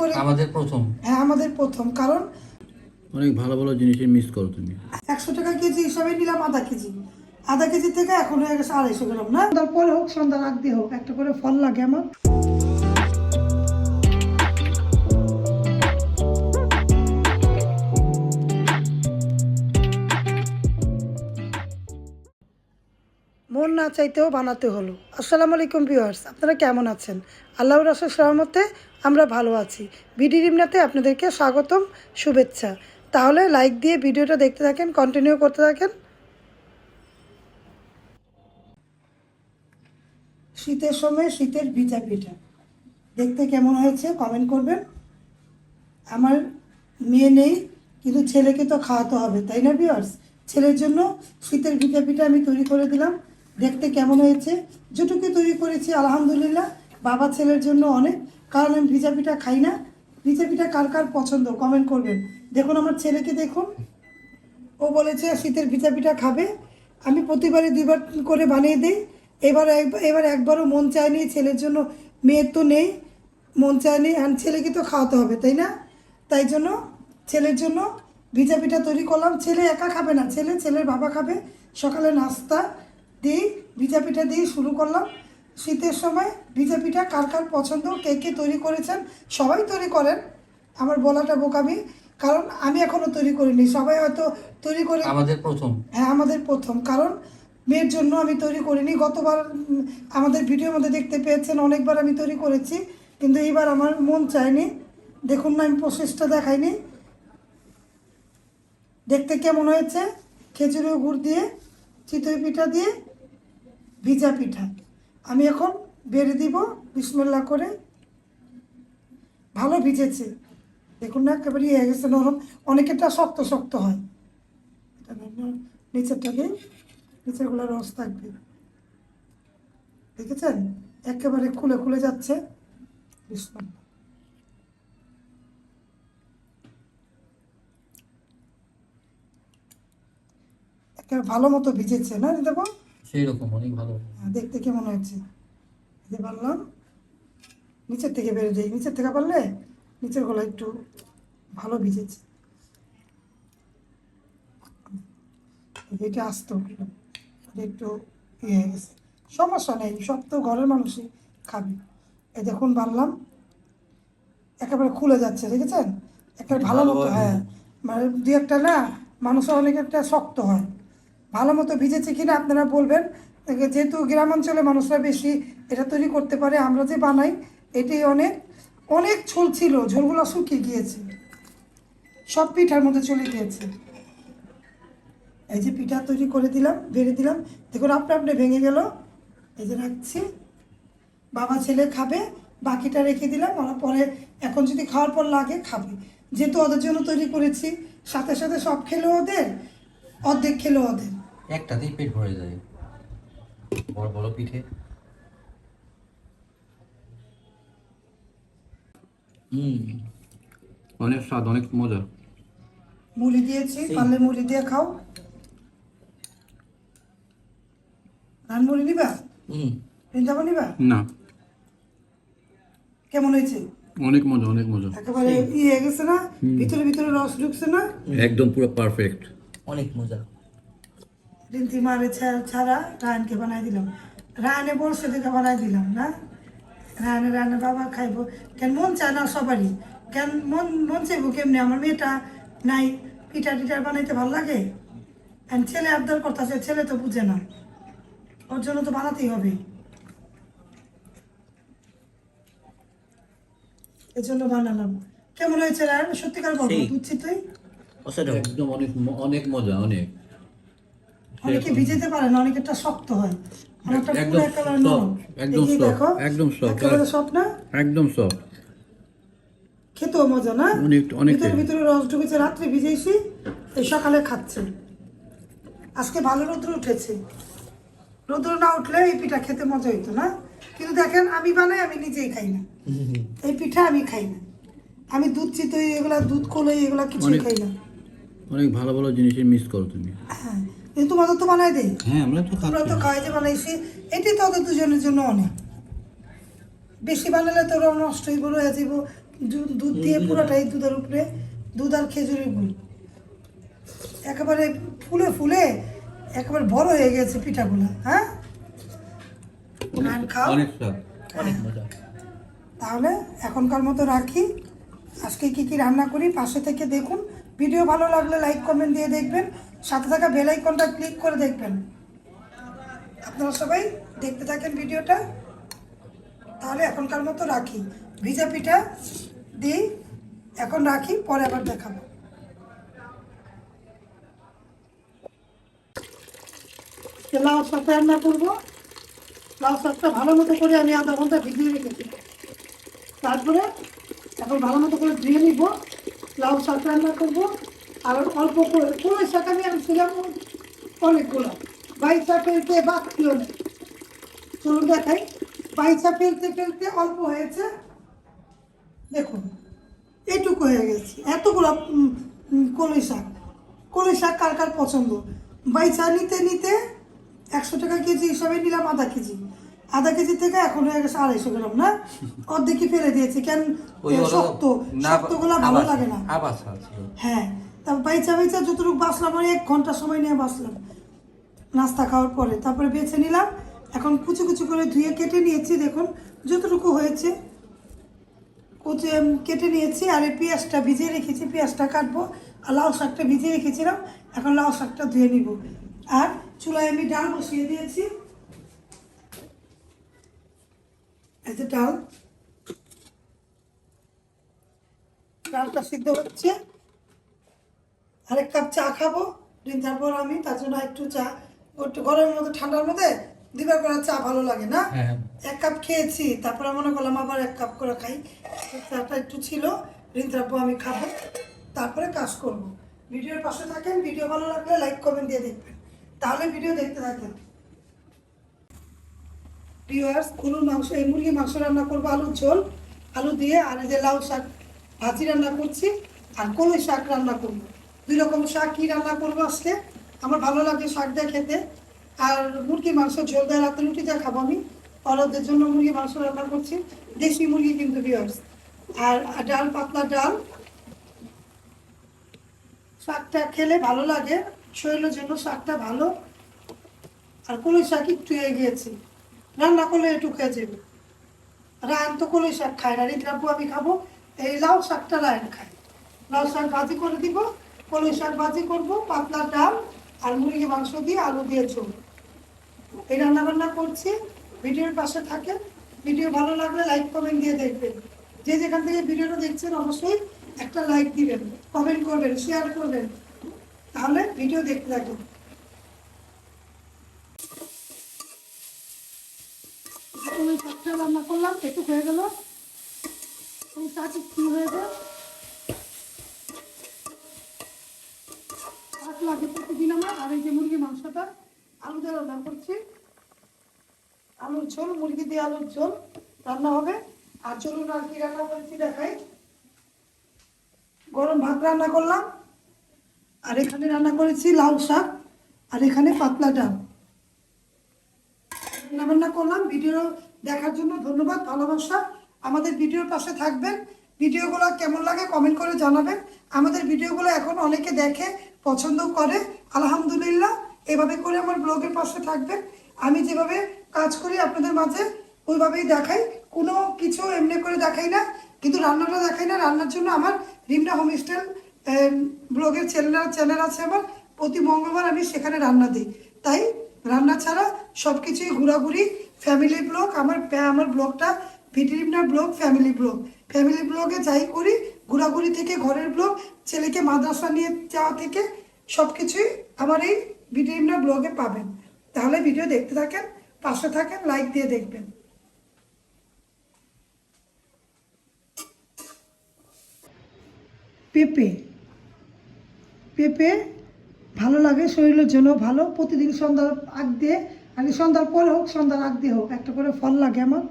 করে আমাদের প্রথম। হ্যাঁ আমাদের প্রথম, কারণ অনেক ভালো ভালো জিনিসের মিস করো তুমি। 100 টাকা কেজি হিসাবে নিলাম আধা কেজি থেকে এখন হয়ে গেছে 250 গ্রাম না। তারপরে হোক সন্ধ্যার আগ দিয়ে হোক একটা করে ফল লাগে আমার। মন না চাইতেও বানাতে হলো। আসসালামু আলাইকুম ভিউয়ার্স, আপনারা কেমন আছেন? আল্লাহর অশেষ রহমতে আমরা ভালো আছি। বিডি রিমনাতে আপনাদেরকে স্বাগতম, শুভেচ্ছা। তাহলে লাইক দিয়ে ভিডিওটা দেখতে থাকেন, কন্টিনিউ করতে থাকেন। শীতের সময় শীতের ভিজা পিঠা দেখতে কেমন হয়েছে কমেন্ট করবেন। আমার মেয়ে নেই, কিন্তু ছেলেকে তো খাওয়াতে হবে, তাই না ভিউয়ার্স? ছেলের জন্য শীতের ভিজা পিঠা আমি তৈরি করে দিলাম। দেখতে কেমন হয়েছে, যেটুকু তৈরি করেছি আলহামদুলিল্লাহ। বাবা ছেলের জন্য অনেক, কারণ আমি ভিজা পিঠা খাই না। ভিজা পিঠা কার কার পছন্দ কমেন্ট করবেন। দেখুন আমার ছেলেকে দেখুন, ও বলেছে শীতের ভিজা পিঠা খাবে। আমি প্রতিবারই 2বার করে বানিয়ে দিই। এবার একবারও মন চায়নি ছেলের জন্য, মেয়ের তো নেই, মন চায়নি, আর ছেলেকে তো খাওয়াতে হবে, তাই না? তাই জন্য ছেলের জন্য ভিজা পিঠা তৈরি করলাম। ছেলে একা খাবে না, ছেলের বাবা খাবে। সকালে নাস্তা দিই, ভিজা পিঠা দিয়ে শুরু করলাম। শীতের সময় ভিজা পিঠা কার কার পছন্দ, কে কে তৈরি করেছেন? সবাই তৈরি করেন, আমার বলাটা বোকামি, কারণ আমি এখনো তৈরি করিনি। সবাই হয়তো তৈরি করে, আমাদের প্রথম। হ্যাঁ আমাদের প্রথম, কারণ মেয়ের জন্য আমি তৈরি করিনি। গতবার আমাদের ভিডিওর মধ্যে দেখতে পেয়েছেন অনেকবার আমি তৈরি করেছি, কিন্তু এইবার আমার মন চায়নি। দেখুন না, আমি প্রসেসটা দেখাইনি। দেখতে কেমন হয়েছে, খেজুরের গুড় দিয়ে, চিতই পিঠা দিয়ে ভিজা পিঠা। আমি এখন বেড়ে দিব বিসমিল্লাহ করে। ভালো ভিজেছে, দেখুন না একেবারে হয়ে গেছে নরম। অনেকেরটা শক্ত শক্ত হয়, নিচেরটাকে, নিচেরগুলো রস থাকবে, দেখেছেন একেবারে খুলে খুলে যাচ্ছে। বিসমিল্লাহ। একেবারে ভালো মতো ভিজেছে না দেখো, সেই রকম অনেক ভালো। দেখতে কেমন হয়েছে যে পারলাম। নিচের থেকে বেড়ে দিই, নিচের থেকে পারলে নিচের গলা একটু ভালো ভিজেছে। এটা আসতে উঠলো, একটু ইয়ে হয়ে গেছে, সমস্যা নেই, সব তো ঘরের মানুষই খাবে। এই দেখুন বানলাম, একেবারে খুলে যাচ্ছে, দেখেছেন একটা ভালো মতো। হ্যাঁ মানে 2-1টা না, মানুষের অনেক একটা শক্ত হয়। ভালো মতো ভিজেছে কিনা আপনারা বলবেন। যেহেতু গ্রাম অঞ্চলে মানুষরা বেশি এটা তৈরি করতে পারে, আমরা যে বানাই এটাই অনেক অনেক ঝোল ছিল, ঝোলগুলো শুকিয়ে গিয়েছে, সব পিঠার মধ্যে চলে গিয়েছে। এই যে পিঠা তৈরি করে দিলাম, বেড়ে দিলাম, দেখুন আপনি আপনি ভেঙে গেল। এই যে রাখছি, বাবা ছেলে খাবে, বাকিটা রেখে দিলাম। ওরা পরে এখন যদি খাওয়ার পর লাগে খাবে, যেহেতু ওদের জন্য তৈরি করেছি। সাথে সাথে সব খেলো ওদের, অর্ধেক খেলো ওদের। একটাতেই পেট ভরে যায়, বড় বড় পিঠে। অনেক স্বাদ, অনেক মজা। মুড়ি দিয়েছি, পারলে মুড়ি দিয়ে খাও। ধান মুড়ি নিবা, যাবো নিবা না, কেমন হয়েছে? অনেক মজা, অনেক মজা। একেবারে ইয়ে গেছে না, ভিতরে ভিতরে রস ঢুকছে না, একদম পুরো পারফেক্ট, অনেক মজা। রিন্তি মারে ছাড়া রায়নকে বানাই দিলাম। রায়নে বলছে দেখে বানাই দিলাম না। রায়নে বাবা খাইবো, কেন মন চায় না সবারই, কেন মন মন চাইবো কেমনি? আমার মেয়েটা নাই, পিঠা টিঠা বানাইতে ভালো লাগে। আর ছেলে আবদার করতেছে, ছেলে তো বুঝে না, ওর জন্য তো বানাতেই হবে, এই জন্য বানালাম। কেমন হয়েছে রায়ন, সত্যিকার বলবো দুধছি তুই? একদম অনেক অনেক মজা, অনেক। অনেকে ভিজেতে পারে না, অনেকেরটা শক্ত হয়, আমারটা পুরো একদম একেবারে সফট, নরম। একদম এই সফট, দেখো একদম সফট, একেবারে সফট না, একদম সফট। খেতেও মজা না, অনেক অনেক ভিতরে ভিতরে রস ঢুকেছে। রাত্রে ভিজেছি, এই সকালে খাচ্ছে। আজকে ভালো রৌদ্র উঠেছে, রৌদ্র না উঠলে এই পিঠা খেতে মজা হইতো না। কিন্তু দেখেন আমি বানাই, আমি নিজেই খাই না এই পিঠা, আমি খাই না। আমি দুধ চিতই এগুলা, দুধ কলই এগুলা কিছুই খাই না। অনেক ভালো ভালো জিনিসের মিস করো তুমি। হ্যাঁ কিন্তু তোমাদের তো বানাই দেয়, হ্যাঁ, আমরা তো তোমরা তো খাই যে বানাইছি, এটি তো ওদের দুজনের জন্য অনেক। বেশি বানালে তো ওরা নষ্ট হইব, রয়ে যাইব, দুধ দিয়ে পুরোটাই দুধের উপরে দুধ আর খেজুরের গুড় একেবারে ফুলে ফুলে একেবারে বড় হয়ে গেছে পিঠাগুলো। হ্যাঁ, আর খাও। অনেক স্বাদ। তাহলে এখনকার মতো রাখি। আজকে কি কি রান্না করি পাশে থেকে দেখুন। ভিডিও ভালো লাগলে লাইক কমেন্ট দিয়ে দেখবেন, সাথে থাকা বেল আইকনটা ক্লিক করে দেখবেন। আপনারা সবাই দেখতে থাকেন ভিডিওটা। তাহলে এখনকার মতো রাখি, ভিজা পিঠা দিই এখন রাখি, পরে আবার দেখাবো। লাউ শাক রান্না করবো। লাউ শাকটা ভালো মতো করে আমি আধা ঘন্টা ভিজিয়ে রেখেছি, তারপরে এখন ভালো মতো করে ধুয়ে নিব। লাউ শাক রান্না করবো। আর অল্প করে পুরোই শাক আমি আনছিলাম অনেকগুলো, বাইশা ফেলতে বাকিও নেই। চলুন দেখাই। বাইশা ফেলতে ফেলতে অল্প হয়েছে, দেখুন এইটুকু হয়ে গেছে। এতগুলো কলই শাক। কলই শাক কার কার পছন্দ? বাইশা নিতে নিতে 100 টাকা কেজি হিসাবে নিলাম আধা কেজি থেকে এখন হয়ে গেছে 250 গ্রাম। না, অর্ধেকই ফেলে দিয়েছি। কেন? শক্তগুলো ভালো লাগে না। হ্যাঁ, তারপর বাইচা যতটুকু বাঁচলাম, 1 ঘন্টা সময় নিয়ে বাঁচলাম নাস্তা খাওয়ার পরে। তারপরে বেছে নিলাম, এখন কুচি কুচি করে ধুয়ে কেটে নিয়েছি। দেখুন যতটুকু হয়েছে কুচি কেটে নিয়েছি। আর এই পেঁয়াজটা ভিজিয়ে রেখেছি, পেঁয়াজটা কাটবো। আর লাউ শাকটা ভিজিয়ে রেখেছিলাম, এখন লাউ শাকটা ধুয়ে নিব। আর চুলায় আমি ডাল বসিয়ে দিয়েছি। এই যে ডালটা সিদ্ধ হচ্ছে। আরেক কাপ চা খাবো তারপর আমি, তার জন্য একটু চা, একটু গরমের মধ্যে ঠান্ডার মধ্যে দিবার করে চা ভালো লাগে না। 1 কাপ খেয়েছি, তারপরে মনে করলাম আবার 1 কাপ করে খাই। চাটা একটু ছিল, তারপর আমি খাবো, তারপরে কাজ করব। ভিডিওর পাশে থাকেন। ভিডিও ভালো লাগলে লাইক কমেন্ট দিয়ে দেখবেন, তাহলে ভিডিও দেখতে থাকেন। ভিউয়ার্স, গরুর মাংস, এই মুরগির মাংস রান্না করবো আলুর ঝোল, আলু দিয়ে। আর এই যে লাউ শাক ভাজি রান্না করছি, আর কলই শাক রান্না করবো। 2 রকম শাক কি রান্না করবো আজকে। আমার ভালো লাগে শাক দিয়ে খেতে। আর মুরগির মাংস ঝোল দেয়, রাতে রুটি দিয়ে খাবো আমি। ওদের জন্য মুরগির মাংস রান্না করছি, দেশি মুরগি কিন্তু ভিউয়ার্স। আর ডাল, পাতলা ডাল। শাকটা খেলে ভালো লাগে, শরীরের জন্য শাকটা ভালো। আর কলই শাক একটু এগিয়েছি, রান্না করলে একটু খেয়ে যাবে। রায়ন তো কলই শাক খায় না, রিদ্রাব্বু আমি খাবো। এই লাউ শাকটা রায়ন খায়। লাউ শাক ভাজি করে দিব, কলই শাক ভাজি করবো, পাতলা ডাল আর মুরগি মাংস দিয়ে আলু দিয়ে ঝোল। এই রান্না বান্না করছি। ভিডিওর পাশে থাকেন। ভিডিও ভালো লাগলে লাইক কমেন্ট দিয়ে দেখবেন। যে যেখান থেকে ভিডিওটা দেখছেন অবশ্যই একটা লাইক দিবেন, কমেন্ট করবেন, শেয়ার করবেন, তাহলে ভিডিও দেখতে থাকুন। ওই শাকটা রান্না করলাম, একটু হয়ে গেল। ওই শাক কি হয়ে যায়, শাক লাগে প্রতিদিন আমার। আর এই যে মুরগি মাংসটা আলু দিয়ে রান্না করছি, আলুর ঝোল, মুরগি দিয়ে আলুর ঝোল রান্না হবে। আর চলুন আর কি রান্না করেছি দেখাই। গরম ভাত রান্না করলাম, আর এখানে রান্না করেছি লাউ শাক, আর এখানে পাতলা ডাল রান্না করলাম। ভিডিও দেখার জন্য ধন্যবাদ, ভালোবাসা। আমাদের ভিডিওর পাশে থাকবেন। ভিডিওগুলো কেমন লাগে কমেন্ট করে জানাবেন। আমাদের ভিডিওগুলো এখন অনেকে দেখে, পছন্দ করে, আলহামদুলিল্লাহ। এভাবে করে আমার ব্লগের পাশে থাকবেন। আমি যেভাবে কাজ করি আপনাদের মাঝে ওইভাবেই দেখাই, কোনো কিছু এমনি করে দেখাই না, কিন্তু রান্নাটা দেখাই না। রান্নার জন্য আমার রিমনা হোমস্টাইল ব্লগের চ্যানেল আছে আমার, প্রতি মঙ্গলবার আমি সেখানে রান্না দিই। তাই রান্না ছাড়া সব কিছুই ঘোরাঘুরি, ফ্যামিলি ব্লগ। আমার ব্লগটা ভিডিরিমনা ব্লগ, ফ্যামিলি ব্লগ। ফ্যামিলি ব্লগে যাই করি, ঘোরাঘুরি থেকে ঘরের ব্লগ, ছেলেকে মাদ্রাসা নিয়ে যাওয়া থেকে সব কিছুই আমার এই ভিডিরিমনা ব্লগে পাবেন। তাহলে ভিডিও দেখতে থাকেন, পাশে থাকেন, লাইক দিয়ে দেখবেন। পেঁপে ভালো লাগে, শরীরের জন্য ভালো। প্রতিদিন সন্ধ্যার আগ দিয়ে, আমি সন্ধ্যার পরে হোক সন্ধ্যার আগ দিয়ে হোক, একটা করে ফল লাগে আমার।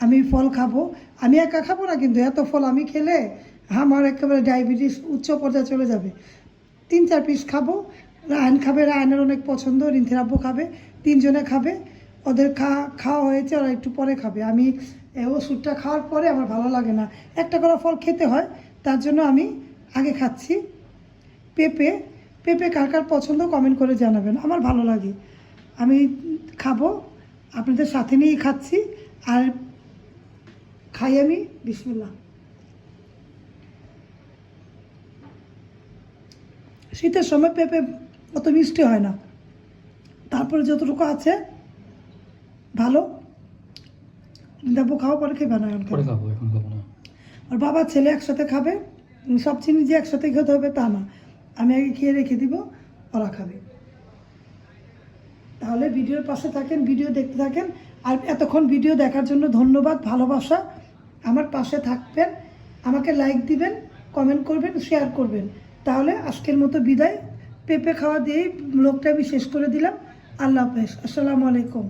আমি ফল খাবো। আমি একা খাবো না, কিন্তু এত ফল আমি খেলে আমার একেবারে ডায়াবেটিস উচ্চ পর্যায়ে চলে যাবে। 3-4 পিস খাবো। রায়ন খাবে, রায়নের অনেক পছন্দ, রিন্থের আব্বু খাবে, 3 জনে খাবে। ওদের খাওয়া হয়েছে, ওরা একটু পরে খাবে। আমি এই ওষুধটা খাওয়ার পরে আমার ভালো লাগে না, একটা করে ফল খেতে হয়, তার জন্য আমি আগে খাচ্ছি পেঁপে। পেঁপে কার কার পছন্দ কমেন্ট করে জানাবেন, আমার ভালো লাগে, আমি খাবো, আপনাদের সাথে নিয়েই খাচ্ছি। আর খাই আমি, বিসমিল্লাহ। শীতের সময় পেঁপে অত মিষ্টি হয় না, তারপরে যতটুকু আছে ভালো। দেবো খাওয়া পরে খেয়ে বানায় পরে খাবো, এখন খাবো না। আর বাবা ছেলে একসাথে খাবে, সব জিনিস যে একসাথে খেতে হবে তা না, আমি আগে খেয়ে রেখে দিব, ওরা খাবে। তাহলে ভিডিওর পাশে থাকেন, ভিডিও দেখতে থাকেন। আর এতক্ষণ ভিডিও দেখার জন্য ধন্যবাদ, ভালোবাসা। আমার পাশে থাকবেন, আমাকে লাইক দিবেন, কমেন্ট করবেন, শেয়ার করবেন। তাহলে আজকের মতো বিদায়। পেঁপে খাওয়া দিয়েই ব্লগটা আমি শেষ করে দিলাম। আল্লাহ হাফেজ, আসসালামু আলাইকুম।